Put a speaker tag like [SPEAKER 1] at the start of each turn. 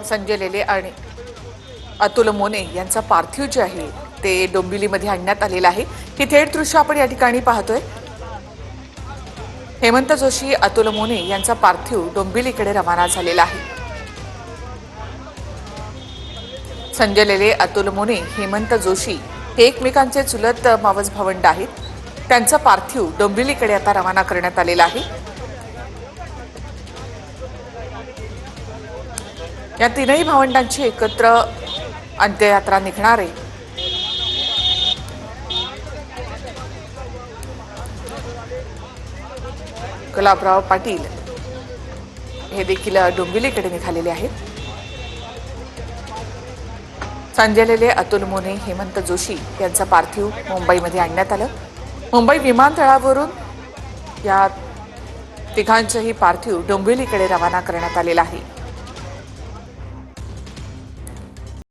[SPEAKER 1] संजय लेले आणि अतुल मोने यांचा पार्थिव जे आहे ते डोंबिवलीमध्ये आणण्यात आलेला आहे। ही थेट दृश्य आपण या ठिकाणी पाहतोय। हेमंत जोशी अतुल मोने यांचा पार्थिव डोंबिवलीकडे रवाना झालेला आहे। संजय लेले अतुल मोने हेमंत जोशी हे एकमेकांचे चुलत मावस भावंड आहेत। त्यांचा पार्थिव डोंबिवलीकडे आता रवाना करण्यात आलेला आहे। या तीनही भावंडांची एकत्र अंत्ययात्रा निघणार आहे। गुलाबराव पाटील हे देखील डोंबिवलीकडे निघालेले आहेत। संजय लेले अतुल मोने हेमंत जोशी यांचा पार्थिव मुंबईमध्ये आणण्यात आलं। मुंबई विमानतळावरून या तिघांचेही पार्थिव डोंबिवलीकडे रवाना करण्यात आलेला आहे।